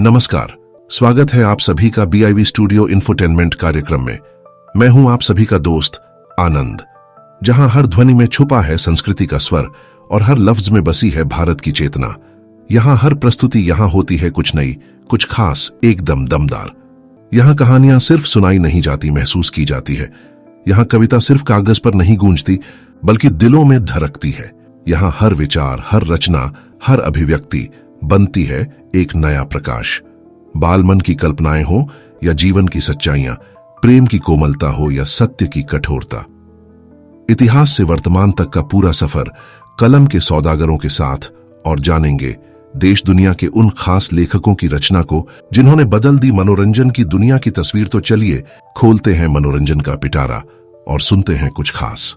नमस्कार, स्वागत है आप सभी का BIV स्टूडियो इंफोटेनमेंट कार्यक्रम में। मैं हूं आप सभी का दोस्त आनंद, जहां हर ध्वनि में छुपा है संस्कृति का स्वर और हर लफ्ज में बसी है भारत की चेतना। यहां हर प्रस्तुति यहां होती है कुछ नई, कुछ खास, एकदम दमदार। यहां कहानियां सिर्फ सुनाई नहीं जाती, महसूस की जाती है। यहां कविता सिर्फ कागज पर नहीं गूंजती, बल्कि दिलों में धड़कती है। यहां हर विचार, हर रचना, हर अभिव्यक्ति बनती है एक नया प्रकाश। बालमन की कल्पनाएं हो या जीवन की सच्चाइयां, प्रेम की कोमलता हो या सत्य की कठोरता, इतिहास से वर्तमान तक का पूरा सफर कलम के सौदागरों के साथ। और जानेंगे देश दुनिया के उन खास लेखकों की रचना को जिन्होंने बदल दी मनोरंजन की दुनिया की तस्वीर। तो चलिए खोलते हैं मनोरंजन का पिटारा और सुनते हैं कुछ खास।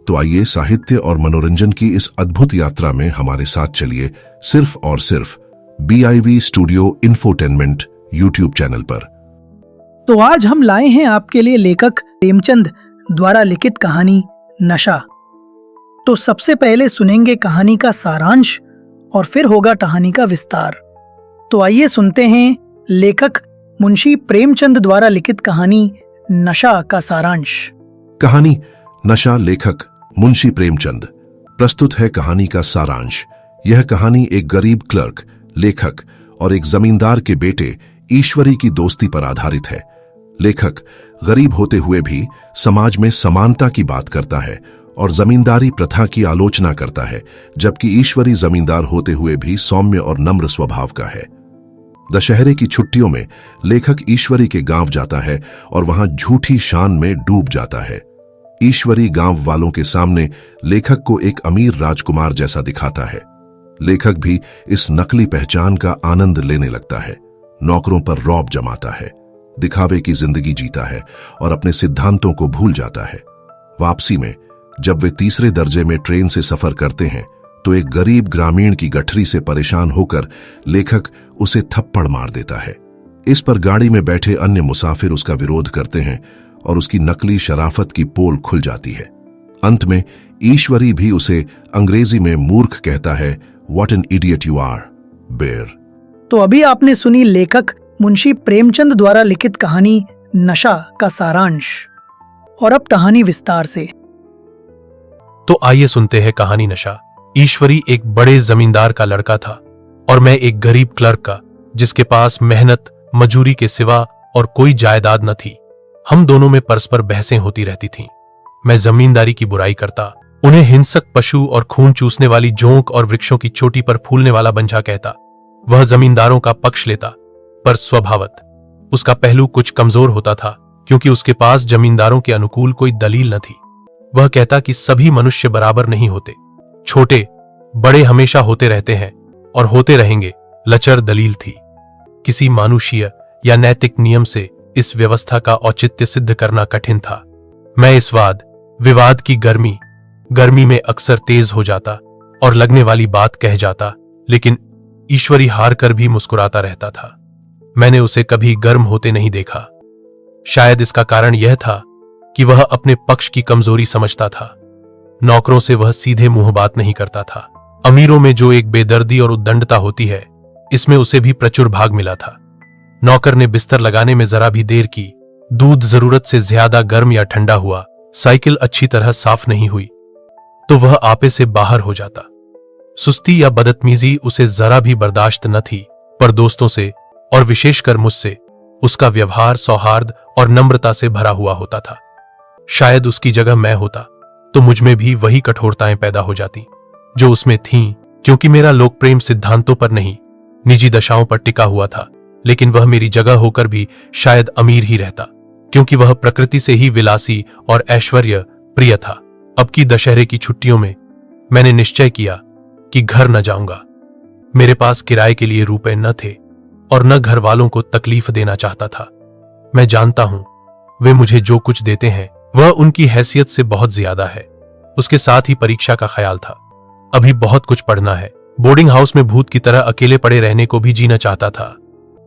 तो आइए साहित्य और मनोरंजन की इस अद्भुत यात्रा में हमारे साथ चलिए, सिर्फ और सिर्फ BIV studio infotainment YouTube channel पर। तो आज हम लाए हैं आपके लिए लेखक प्रेमचंद द्वारा लिखित कहानी नशा। तो सबसे पहले सुनेंगे कहानी का सारांश और फिर होगा कहानी का विस्तार। तो आइए सुनते हैं लेखक मुंशी प्रेमचंद द्वारा लिखित कहानी नशा का सारांश। कहानी नशा, लेखक मुंशी प्रेमचंद। प्रस्तुत है कहानी का सारांश। यह कहानी एक गरीब क्लर्क, लेखक और एक जमींदार के बेटे ईश्वरी की दोस्ती पर आधारित है। लेखक गरीब होते हुए भी समाज में समानता की बात करता है और जमींदारी प्रथा की आलोचना करता है, जबकि ईश्वरी जमींदार होते हुए भी सौम्य और नम्र स्वभाव का है। दशहरे की छुट्टियों में लेखक ईश्वरी के गांव जाता है और वहां झूठी शान में डूब जाता है। ईश्वरी गांव वालों के सामने लेखक को एक अमीर राजकुमार जैसा दिखाता है। लेखक भी इस नकली पहचान का आनंद लेने लगता है। नौकरों पर रौब जमाता है, दिखावे की जिंदगी जीता है और अपने सिद्धांतों को भूल जाता है। वापसी में जब वे तीसरे दर्जे में ट्रेन से सफर करते हैं तो एक गरीब ग्रामीण की गठरी से परेशान होकर लेखक उसे थप्पड़ मार देता है। इस पर गाड़ी में बैठे अन्य मुसाफिर उसका विरोध करते हैं और उसकी नकली शराफत की पोल खुल जाती है। अंत में ईश्वरी भी उसे अंग्रेजी में मूर्ख कहता है। What an idiot you are, bear। तो अभी आपने सुनी लेखक मुंशी प्रेमचंद द्वारा लिखित कहानी नशा का सारांश, और अब कहानी विस्तार से। तो आइए सुनते हैं कहानी नशा। ईश्वरी एक बड़े जमींदार का लड़का था और मैं एक गरीब क्लर्क का, जिसके पास मेहनत मजूरी के सिवा और कोई जायदाद न थी। हम दोनों में परस्पर बहसें होती रहती थीं। मैं जमींदारी की बुराई करता, उन्हें हिंसक पशु और खून चूसने वाली जोंक और वृक्षों की चोटी पर फूलने वाला बंझा कहता। वह जमींदारों का पक्ष लेता, पर स्वभावत उसका पहलू कुछ कमजोर होता था, क्योंकि उसके पास जमींदारों के अनुकूल कोई दलील न थी। वह कहता कि सभी मनुष्य बराबर नहीं होते, छोटे बड़े हमेशा होते रहते हैं और होते रहेंगे। लचर दलील थी। किसी मानुषीय या नैतिक नियम से इस व्यवस्था का औचित्य सिद्ध करना कठिन था। मैं इस वाद विवाद की गर्मी में अक्सर तेज हो जाता और लगने वाली बात कह जाता, लेकिन ईश्वरी हार कर भी मुस्कुराता रहता था। मैंने उसे कभी गर्म होते नहीं देखा। शायद इसका कारण यह था कि वह अपने पक्ष की कमजोरी समझता था। नौकरों से वह सीधे मुंह बात नहीं करता था। अमीरों में जो एक बेदर्दी और उद्दंडता होती है, इसमें उसे भी प्रचुर भाग मिला था। नौकर ने बिस्तर लगाने में जरा भी देर की, दूध जरूरत से ज्यादा गर्म या ठंडा हुआ, साइकिल अच्छी तरह साफ नहीं हुई तो वह आपे से बाहर हो जाता। सुस्ती या बदतमीजी उसे जरा भी बर्दाश्त न थी, पर दोस्तों से और विशेषकर मुझसे उसका व्यवहार सौहार्द और नम्रता से भरा हुआ होता था। शायद उसकी जगह मैं होता तो मुझमें भी वही कठोरताएं पैदा हो जाती जो उसमें थीं, क्योंकि मेरा लोक प्रेम सिद्धांतों पर नहीं, निजी दशाओं पर टिका हुआ था। लेकिन वह मेरी जगह होकर भी शायद अमीर ही रहता, क्योंकि वह प्रकृति से ही विलासी और ऐश्वर्य प्रिय था। अब की दशहरे की छुट्टियों में मैंने निश्चय किया कि घर न जाऊंगा। मेरे पास किराए के लिए रुपए न थे और न घर वालों को तकलीफ देना चाहता था। मैं जानता हूं वे मुझे जो कुछ देते हैं वह उनकी हैसियत से बहुत ज्यादा है। उसके साथ ही परीक्षा का ख्याल था। अभी बहुत कुछ पढ़ना है। बोर्डिंग हाउस में भूत की तरह अकेले पड़े रहने को भी जीना चाहता था।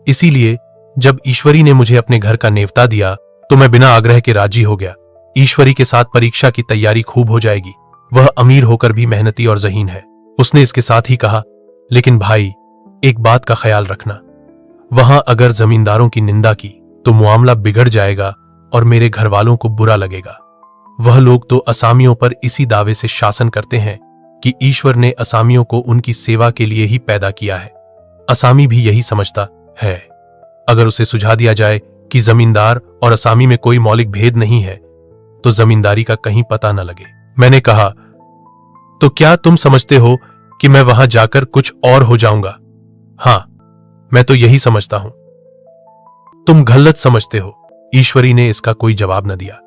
इसीलिए जब ईश्वरी ने मुझे अपने घर का नेवता दिया तो मैं बिना आग्रह के राजी हो गया। ईश्वरी के साथ परीक्षा की तैयारी खूब हो जाएगी। वह अमीर होकर भी मेहनती और ज़हीन है। उसने इसके साथ ही कहा, लेकिन भाई एक बात का ख्याल रखना, वहां अगर जमींदारों की निंदा की तो मामला बिगड़ जाएगा और मेरे घर वालों को बुरा लगेगा। वह लोग तो असामियों पर इसी दावे से शासन करते हैं कि ईश्वर ने असामियों को उनकी सेवा के लिए ही पैदा किया है। असामी भी यही समझता है। अगर उसे सुझा दिया जाए कि जमींदार और असामी में कोई मौलिक भेद नहीं है तो जमींदारी का कहीं पता न लगे। मैंने कहा, तो क्या तुम समझते हो कि मैं वहां जाकर कुछ और हो जाऊंगा? हां, मैं तो यही समझता हूं। तुम गलत समझते हो। ईश्वरी ने इसका कोई जवाब न दिया।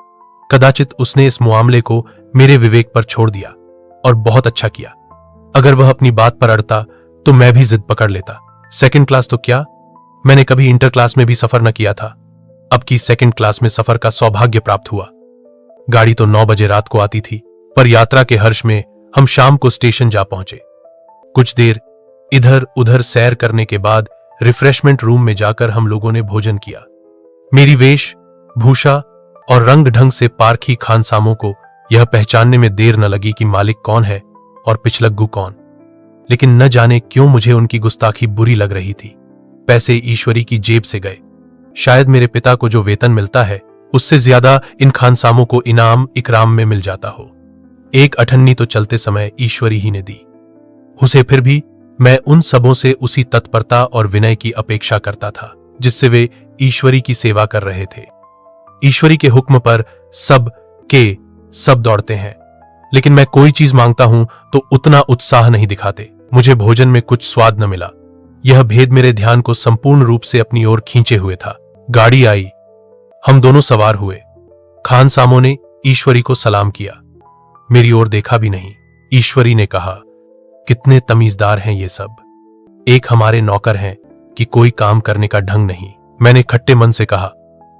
कदाचित उसने इस मामले को मेरे विवेक पर छोड़ दिया और बहुत अच्छा किया। अगर वह अपनी बात पर अड़ता तो मैं भी जिद पकड़ लेता। सेकंड क्लास तो क्या, मैंने कभी इंटर क्लास में भी सफर न किया था। अब की सेकंड क्लास में सफर का सौभाग्य प्राप्त हुआ। गाड़ी तो 9 बजे रात को आती थी, पर यात्रा के हर्ष में हम शाम को स्टेशन जा पहुंचे। कुछ देर इधर उधर सैर करने के बाद रिफ्रेशमेंट रूम में जाकर हम लोगों ने भोजन किया। मेरी वेश भूषा और रंग ढंग से पारखी खानसामों को यह पहचानने में देर न लगी कि मालिक कौन है और पिछलग्गू कौन। लेकिन न जाने क्यों मुझे उनकी गुस्ताखी बुरी लग रही थी। पैसे ईश्वरी की जेब से गए। शायद मेरे पिता को जो वेतन मिलता है उससे ज्यादा इन खानसामों को इनाम इकराम में मिल जाता हो। एक अठन्नी तो चलते समय ईश्वरी ही ने दी। उसे फिर भी मैं उन सबों से उसी तत्परता और विनय की अपेक्षा करता था जिससे वे ईश्वरी की सेवा कर रहे थे। ईश्वरी के हुक्म पर सब दौड़ते हैं, लेकिन मैं कोई चीज मांगता हूं तो उतना उत्साह नहीं दिखाते। मुझे भोजन में कुछ स्वाद न मिला। यह भेद मेरे ध्यान को संपूर्ण रूप से अपनी ओर खींचे हुए था। गाड़ी आई, हम दोनों सवार हुए। खानसामों ने ईश्वरी को सलाम किया। मेरी ओर देखा भी नहीं। ईश्वरी ने कहा, कितने तमीजदार हैं ये सब। एक हमारे नौकर हैं कि कोई काम करने का ढंग नहीं। मैंने खट्टे मन से कहा,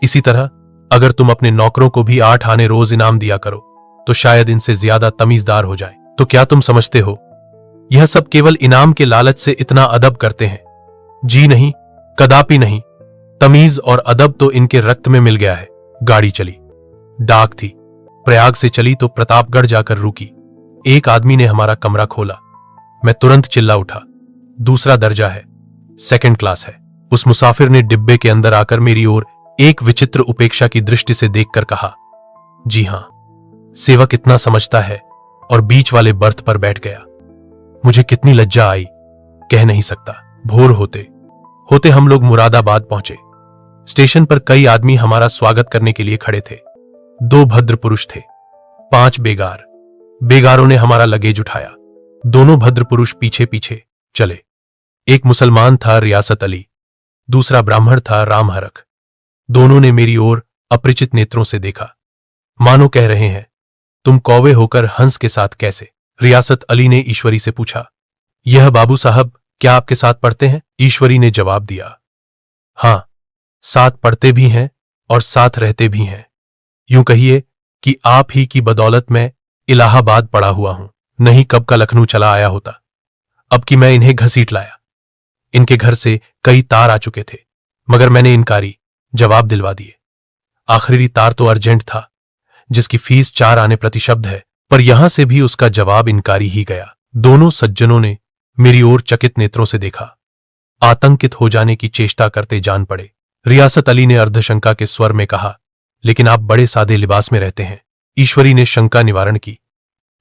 इसी तरह अगर तुम अपने नौकरों को भी 8 आने रोज इनाम दिया करो तो शायद इनसे ज्यादा तमीजदार हो जाए। तो क्या तुम समझते हो यह सब केवल इनाम के लालच से इतना अदब करते हैं? जी नहीं, कदापि नहीं। तमीज और अदब तो इनके रक्त में मिल गया है। गाड़ी चली। डाक थी। प्रयाग से चली तो प्रतापगढ़ जाकर रुकी। एक आदमी ने हमारा कमरा खोला। मैं तुरंत चिल्ला उठा, दूसरा दर्जा है, सेकंड क्लास है। उस मुसाफिर ने डिब्बे के अंदर आकर मेरी ओर एक विचित्र उपेक्षा की दृष्टि से देखकर कहा, जी हां, सेवक इतना समझता है, और बीच वाले बर्थ पर बैठ गया। मुझे कितनी लज्जा आई, कह नहीं सकता। भोर होते होते हम लोग मुरादाबाद पहुंचे। स्टेशन पर कई आदमी हमारा स्वागत करने के लिए खड़े थे। 2 भद्र पुरुष थे, 5 बेगार। बेगारों ने हमारा लगेज उठाया। दोनों भद्र पुरुष पीछे पीछे चले। एक मुसलमान था रियासत अली, दूसरा ब्राह्मण था राम हरख। दोनों ने मेरी ओर अपरिचित नेत्रों से देखा, मानो कह रहे हैं, तुम कौवे होकर हंस के साथ कैसे? रियासत अली ने ईश्वरी से पूछा, यह बाबू साहब क्या आपके साथ पढ़ते हैं? ईश्वरी ने जवाब दिया, हां, साथ पढ़ते भी हैं और साथ रहते भी हैं। यूं कहिए कि आप ही की बदौलत मैं इलाहाबाद पड़ा हुआ हूं, नहीं कब का लखनऊ चला आया होता। अब कि मैं इन्हें घसीट लाया। इनके घर से कई तार आ चुके थे, मगर मैंने इनकारी जवाब दिलवा दिए। आखिरी तार तो अर्जेंट था, जिसकी फीस 4 आने प्रति शब्द है, पर यहां से भी उसका जवाब इनकारी ही गया। दोनों सज्जनों ने मेरी ओर चकित नेत्रों से देखा, आतंकित हो जाने की चेष्टा करते जान पड़े। रियासत अली ने अर्धशंका के स्वर में कहा, लेकिन आप बड़े सादे लिबास में रहते हैं। ईश्वरी ने शंका निवारण की,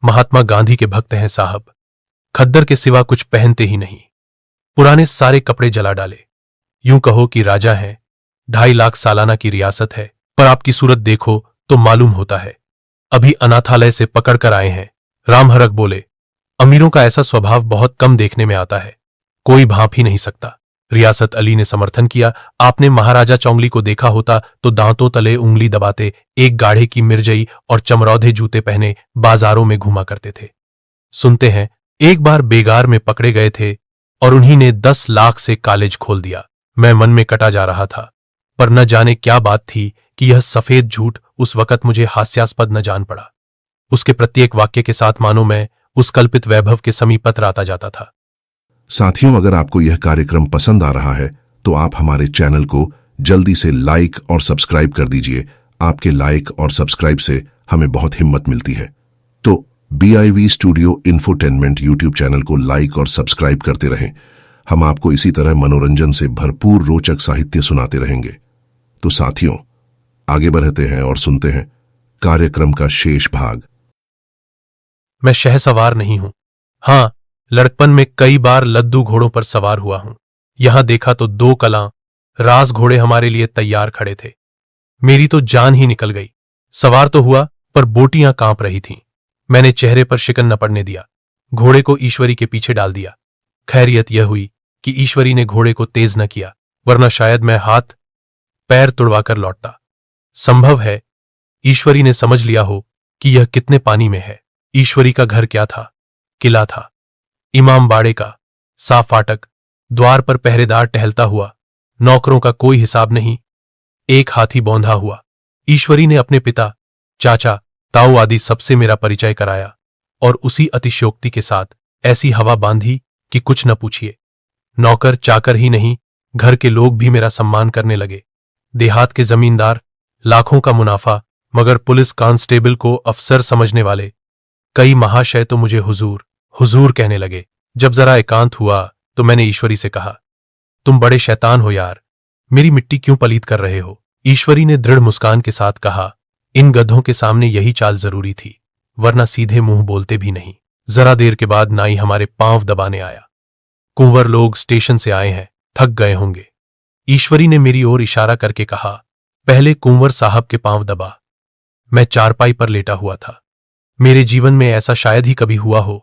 महात्मा गांधी के भक्त हैं साहब, खद्दर के सिवा कुछ पहनते ही नहीं। पुराने सारे कपड़े जला डाले। यूं कहो कि राजा हैं, 2.5 लाख सालाना की रियासत है, पर आपकी सूरत देखो तो मालूम होता है अभी अनाथालय से पकड़ कर आए हैं। राम हरख बोले, अमीरों का ऐसा स्वभाव बहुत कम देखने में आता है, कोई भांप ही नहीं सकता। रियासत अली ने समर्थन किया, आपने महाराजा चौंगली को देखा होता तो दांतों तले उंगली दबाते, एक गाढ़े की मिर्जई और चमरौधे जूते पहने बाजारों में घूमा करते थे। सुनते हैं एक बार बेगार में पकड़े गए थे और उन्हीं ने 10 लाख से कॉलेज खोल दिया। मैं मन में कटा जा रहा था, पर न जाने क्या बात थी कि यह सफेद झूठ उस वक्त मुझे हास्यास्पद न जान पड़ा। उसके प्रत्येक वाक्य के साथ मानो मैं उस कल्पित वैभव के समीपत्र आता जाता था। साथियों, अगर आपको यह कार्यक्रम पसंद आ रहा है तो आप हमारे चैनल को जल्दी से लाइक और सब्सक्राइब कर दीजिए। आपके लाइक और सब्सक्राइब से हमें बहुत हिम्मत मिलती है। तो BIV studio infotainment YouTube channel को लाइक और सब्सक्राइब करते रहें। हम आपको इसी तरह मनोरंजन से भरपूर रोचक साहित्य सुनाते रहेंगे। तो साथियों, आगे बढ़ते हैं और सुनते हैं कार्यक्रम का शेष भाग। मैं शहसवार नहीं हूं। हां, लड़कपन में कई बार लद्दू घोड़ों पर सवार हुआ हूं। यहां देखा तो 2 कलां राज घोड़े हमारे लिए तैयार खड़े थे। मेरी तो जान ही निकल गई। सवार तो हुआ, पर बोटियां कांप रही थीं। मैंने चेहरे पर शिकन न पड़ने दिया। घोड़े को ईश्वरी के पीछे डाल दिया। खैरियत यह हुई कि ईश्वरी ने घोड़े को तेज न किया, वरना शायद मैं हाथ पैर तुड़वाकर लौटता। संभव है ईश्वरी ने समझ लिया हो कि यह कितने पानी में है। ईश्वरी का घर क्या था? किला था। इमाम बाड़े का साफ फाटक, द्वार पर पहरेदार टहलता हुआ, नौकरों का कोई हिसाब नहीं, एक हाथी बौंधा हुआ। ईश्वरी ने अपने पिता, चाचा, ताऊ आदि सबसे मेरा परिचय कराया और उसी अतिशयोक्ति के साथ ऐसी हवा बांधी कि कुछ न पूछिए। नौकर चाकर ही नहीं, घर के लोग भी मेरा सम्मान करने लगे। देहात के जमींदार, लाखों का मुनाफा, मगर पुलिस कांस्टेबल को अफसर समझने वाले कई महाशय तो मुझे हुजूर हुजूर कहने लगे। जब जरा एकांत हुआ तो मैंने ईश्वरी से कहा, तुम बड़े शैतान हो यार, मेरी मिट्टी क्यों पलीत कर रहे हो? ईश्वरी ने दृढ़ मुस्कान के साथ कहा, इन गधों के सामने यही चाल जरूरी थी, वरना सीधे मुंह बोलते भी नहीं। जरा देर के बाद नाई हमारे पांव दबाने आया। कुंवर लोग स्टेशन से आए हैं, थक गए होंगे। ईश्वरी ने मेरी ओर इशारा करके कहा, पहले कुंवर साहब के पांव दबा। मैं चारपाई पर लेटा हुआ था। मेरे जीवन में ऐसा शायद ही कभी हुआ हो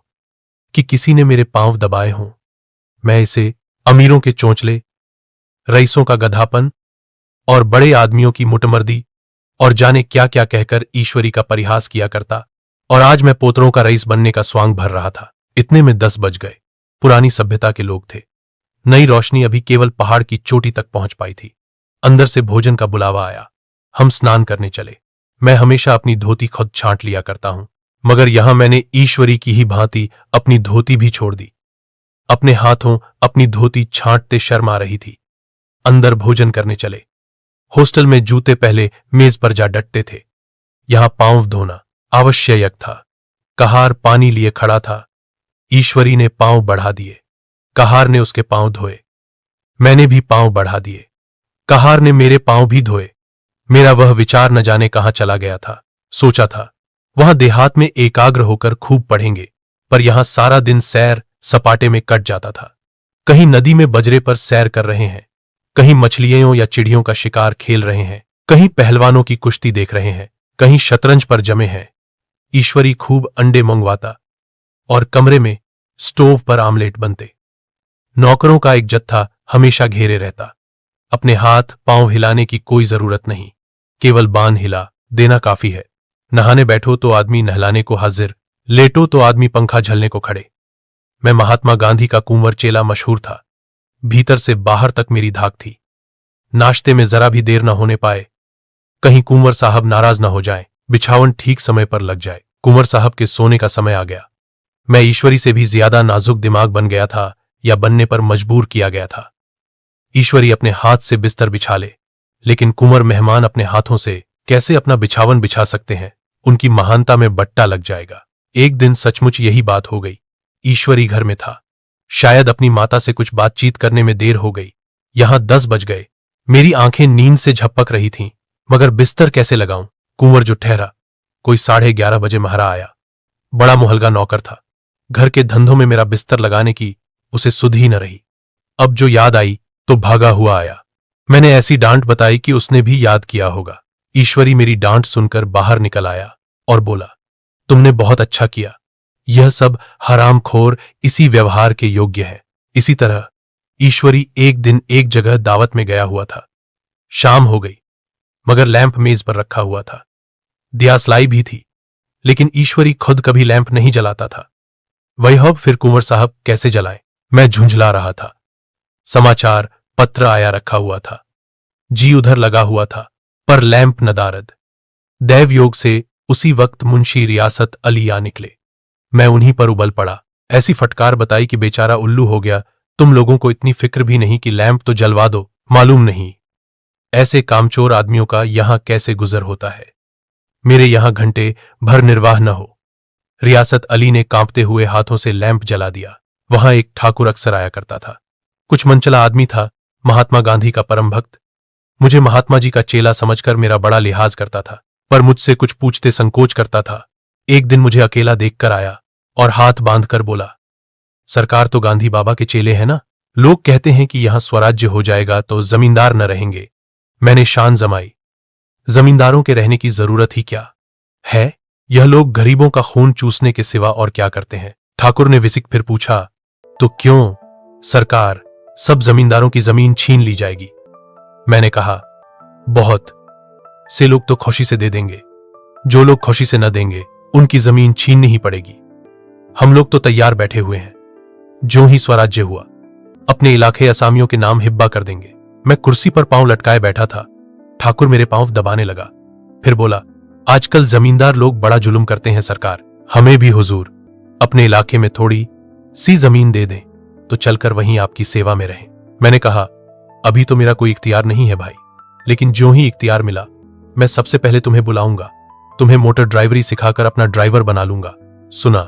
कि किसी ने मेरे पांव दबाए हों। मैं इसे अमीरों के चोंचले, रईसों का गधापन और बड़े आदमियों की मुटमर्दी और जाने क्या क्या कहकर ईश्वरी का परिहास किया करता, और आज मैं पोतरों का रईस बनने का स्वांग भर रहा था। इतने में 10 बज गए। पुरानी सभ्यता के लोग थे। नई रोशनी अभी केवल पहाड़ की चोटी तक पहुंच पाई थी। अंदर से भोजन का बुलावा आया। हम स्नान करने चले। मैं हमेशा अपनी धोती खुद छांट लिया करता हूं, मगर यहां मैंने ईश्वरी की ही भांति अपनी धोती भी छोड़ दी। अपने हाथों अपनी धोती छांटते शर्म आ रही थी। अंदर भोजन करने चले। हॉस्टल में जूते पहले मेज पर जा डटते थे। यहां पांव धोना आवश्यक था। कहार पानी लिए खड़ा था। ईश्वरी ने पांव बढ़ा दिए। कहार ने उसके पांव धोए। मैंने भी पांव बढ़ा दिए। कहार ने मेरे पांव भी धोए। मेरा वह विचार न जाने कहां चला गया था। सोचा था वहां देहात में एकाग्र होकर खूब पढ़ेंगे, पर यहां सारा दिन सैर सपाटे में कट जाता था। कहीं नदी में बजरे पर सैर कर रहे हैं, कहीं मछलियों या चिड़ियों का शिकार खेल रहे हैं, कहीं पहलवानों की कुश्ती देख रहे हैं, कहीं शतरंज पर जमे हैं। ईश्वरी खूब अंडे मंगवाता और कमरे में स्टोव पर आमलेट बनते। नौकरों का एक जत्था हमेशा घेरे रहता। अपने हाथ पांव हिलाने की कोई जरूरत नहीं, केवल बान हिला देना काफी है। नहाने बैठो तो आदमी नहलाने को हाजिर, लेटो तो आदमी पंखा झलने को खड़े। मैं महात्मा गांधी का कुंवर चेला मशहूर था। भीतर से बाहर तक मेरी धाक थी। नाश्ते में जरा भी देर न होने पाए, कहीं कुंवर साहब नाराज न हो जाएं, बिछावन ठीक समय पर लग जाए। कुंवर साहब के सोने का समय आ गया। मैं ईश्वरी से भी ज्यादा नाजुक दिमाग बन गया था, या बनने पर मजबूर किया गया था। ईश्वरी अपने हाथ से बिस्तर बिछा ले, लेकिन कुंवर मेहमान अपने हाथों से कैसे अपना बिछावन बिछा सकते हैं? उनकी महानता में बट्टा लग जाएगा। एक दिन सचमुच यही बात हो गई। ईश्वरी घर में था। शायद अपनी माता से कुछ बातचीत करने में देर हो गई। यहां 10 बज गए। मेरी आंखें नींद से झपक रही थीं, मगर बिस्तर कैसे लगाऊं? कुंवर जो ठहरा, कोई 11:30 बजे महरा आया। बड़ा मुहलगा नौकर था। घर के धंधों में मेरा बिस्तर लगाने की उसे सुध ही न रही। अब जो याद आई तो भागा हुआ आया। मैंने ऐसी डांट बताई कि उसने भी याद किया होगा। ईश्वरी मेरी डांट सुनकर बाहर निकल आया और बोला, तुमने बहुत अच्छा किया। यह सब हरामखोर इसी व्यवहार के योग्य है। इसी तरह ईश्वरी एक दिन एक जगह दावत में गया हुआ था। शाम हो गई, मगर लैंप मेज पर रखा हुआ था। दियासलाई भी थी, लेकिन ईश्वरी खुद कभी लैंप नहीं जलाता था। वैभव फिर कुंवर साहब कैसे जलाए? मैं झुंझला रहा था। समाचार पत्र आया रखा हुआ था। जी उधर लगा हुआ था, पर लैंप नदारद। दैव योग से उसी वक्त मुंशी रियासत अली आ निकले। मैं उन्हीं पर उबल पड़ा। ऐसी फटकार बताई कि बेचारा उल्लू हो गया। तुम लोगों को इतनी फिक्र भी नहीं कि लैंप तो जलवा दो? मालूम नहीं ऐसे कामचोर आदमियों का यहां कैसे गुजर होता है। मेरे यहां घंटे भर निर्वाह न हो। रियासत अली ने कांपते हुए हाथों से लैंप जला दिया। वहां एक ठाकुर अक्सर आया करता था। कुछ मनचला आदमी था, महात्मा गांधी का परम भक्त। मुझे महात्मा जी का चेला समझकर मेरा बड़ा लिहाज करता था, पर मुझसे कुछ पूछते संकोच करता था। एक दिन मुझे अकेला देखकर आया और हाथ बांधकर बोला, सरकार तो गांधी बाबा के चेले हैं ना? लोग कहते हैं कि यहां स्वराज्य हो जाएगा तो जमींदार न रहेंगे। मैंने शान जमाई, जमींदारों के रहने की जरूरत ही क्या है? यह लोग गरीबों का खून चूसने के सिवा और क्या करते हैं? ठाकुर ने विसिक फिर पूछा, तो क्यों सरकार, सब जमींदारों की जमीन छीन ली जाएगी? मैंने कहा, बहुत से लोग तो खुशी से दे देंगे, जो लोग खुशी से न देंगे उनकी जमीन छीननी ही पड़ेगी। हम लोग तो तैयार बैठे हुए हैं, जो ही स्वराज्य हुआ अपने इलाके असामियों के नाम हिब्बा कर देंगे। मैं कुर्सी पर पांव लटकाए बैठा था। ठाकुर मेरे पांव दबाने लगा, फिर बोला, आजकल जमींदार लोग बड़ा जुल्म करते हैं सरकार, हमें भी हुजूर अपने इलाके में थोड़ी सी जमीन दे दें तो चलकर वहीं आपकी सेवा में रहें। मैंने कहा, अभी तो मेरा कोई इख्तियार नहीं है भाई, लेकिन जो ही इख्तियार मिला मैं सबसे पहले तुम्हें बुलाऊंगा, तुम्हें मोटर ड्राइवरी सिखाकर अपना ड्राइवर बना लूंगा। सुना,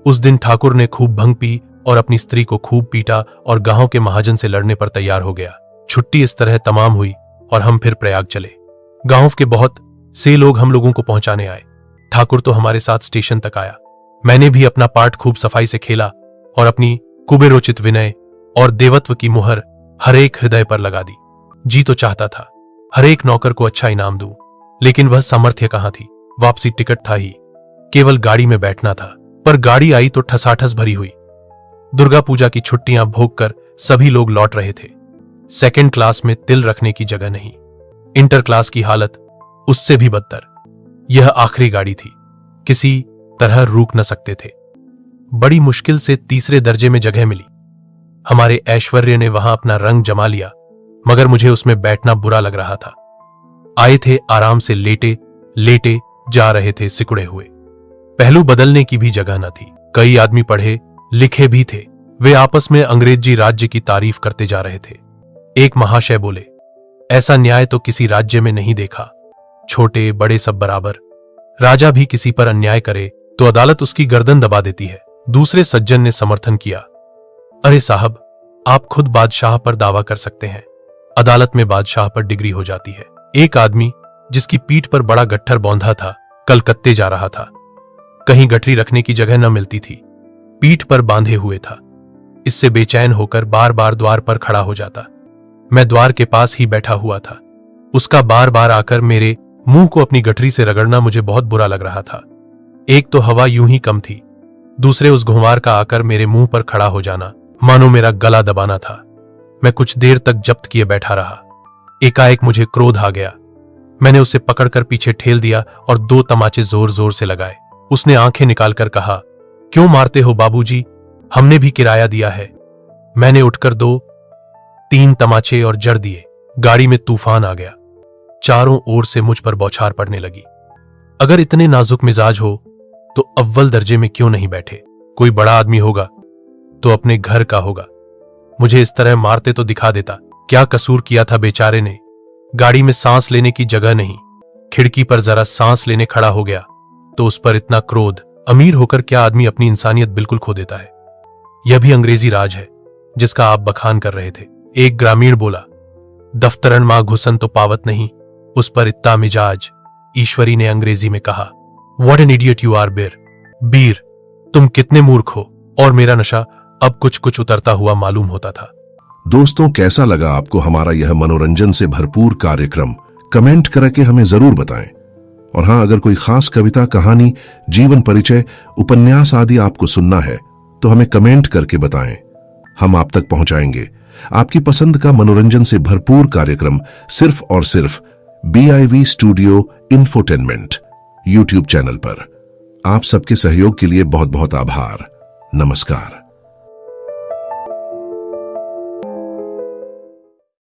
उस दिन ठाकुर ने खूब भंग पी और अपनी स्त्री को खूब पीटा और गांव के महाजन से लड़ने पर तैयार हो गया। छुट्टी इस तरह तमाम हुई और हम फिर प्रयाग चले। गांव के बहुत से लोग हम लोगों को पहुंचाने आए। ठाकुर तो हमारे साथ स्टेशन तक आया। मैंने भी अपना पार्ट खूब सफाई से खेला और अपनी कुबेरोचित विनय और देवत्व की मुहर हर एक हृदय पर लगा दी। जी तो चाहता था हर एक नौकर को अच्छा इनाम दूं, लेकिन वह सामर्थ्य कहां थी। वापसी टिकट था ही, केवल गाड़ी में बैठना था, पर गाड़ी आई तो ठसाठस भरी हुई। दुर्गा पूजा की छुट्टियां भोगकर सभी लोग लौट रहे थे। सेकंड क्लास में तिल रखने की जगह नहीं। इंटर क्लास की हालत उससे भी बदतर। यह आखिरी गाड़ी थी, किसी तरह रुक न सकते थे। बड़ी मुश्किल से तीसरे दर्जे में जगह मिली। हमारे ऐश्वर्य ने वहां अपना रंग जमा लिया, मगर मुझे उसमें बैठना बुरा लग रहा था। आए थे आराम से लेटे लेटे जा रहे थे सिकुड़े हुए। पहलू बदलने की भी जगह न थी। कई आदमी पढ़े लिखे भी थे। वे आपस में अंग्रेजी राज्य की तारीफ करते जा रहे थे। एक महाशय बोले, ऐसा न्याय तो किसी राज्य में नहीं देखा, छोटे बड़े सब बराबर। राजा भी किसी पर अन्याय करे तो अदालत उसकी गर्दन दबा देती है। दूसरे सज्जन ने समर्थन किया, अरे साहब, आप खुद बादशाह पर दावा कर सकते हैं, अदालत में बादशाह पर डिग्री हो जाती है। एक आदमी जिसकी पीठ पर बड़ा गट्ठर बौंधा था, कलकत्ते जा रहा था। कहीं गठरी रखने की जगह न मिलती थी, पीठ पर बांधे हुए था। इससे बेचैन होकर बार बार द्वार पर खड़ा हो जाता। मैं द्वार के पास ही बैठा हुआ था। उसका बार बार आकर मेरे मुंह को अपनी गठरी से रगड़ना मुझे बहुत बुरा लग रहा था। एक तो हवा यूं ही कम थी, दूसरे उस घुमार का आकर मेरे मुंह पर खड़ा हो जाना मानो मेरा गला दबाना था। मैं कुछ देर तक जब्त किए बैठा रहा। एकाएक मुझे क्रोध आ गया। मैंने उसे पकड़कर पीछे ठेल दिया और 2 तमाचे जोर जोर से लगाए। उसने आंखें निकालकर कहा, क्यों मारते हो बाबूजी, हमने भी किराया दिया है। मैंने उठकर 2-3 तमाचे और जड़ दिए। गाड़ी में तूफान आ गया। चारों ओर से मुझ पर बौछार पड़ने लगी। अगर इतने नाजुक मिजाज हो तो अव्वल दर्जे में क्यों नहीं बैठे? कोई बड़ा आदमी होगा तो अपने घर का होगा। मुझे इस तरह मारते तो दिखा देता। क्या कसूर किया था बेचारे ने? गाड़ी में सांस लेने की जगह नहीं। खिड़की पर जरा सांस लेने खड़ा हो गया तो उस पर इतना क्रोध। अमीर होकर क्या आदमी अपनी इंसानियत बिल्कुल खो देता है? यह भी अंग्रेजी राज है जिसका आप बखान कर रहे थे। एक ग्रामीण बोला, दफ्तरन मां घुसन तो पावत नहीं, उस पर इत्ता मिजाज। ईश्वरी ने अंग्रेजी में कहा, what an idiot you are Bir, तुम कितने मूर्ख हो। और मेरा नशा अब कुछ कुछ उतरता हुआ मालूम होता था। दोस्तों, कैसा लगा आपको हमारा यह मनोरंजन से भरपूर कार्यक्रम? कमेंट करके हमें जरूर बताएं। और हाँ, अगर कोई खास कविता, कहानी, जीवन परिचय, उपन्यास आदि आपको सुनना है तो हमें कमेंट करके बताएं, हम आप तक पहुंचाएंगे आपकी पसंद का मनोरंजन से भरपूर कार्यक्रम सिर्फ और सिर्फ BIV studio infotainment YouTube channel पर। आप सबके सहयोग के लिए बहुत बहुत आभार। नमस्कार।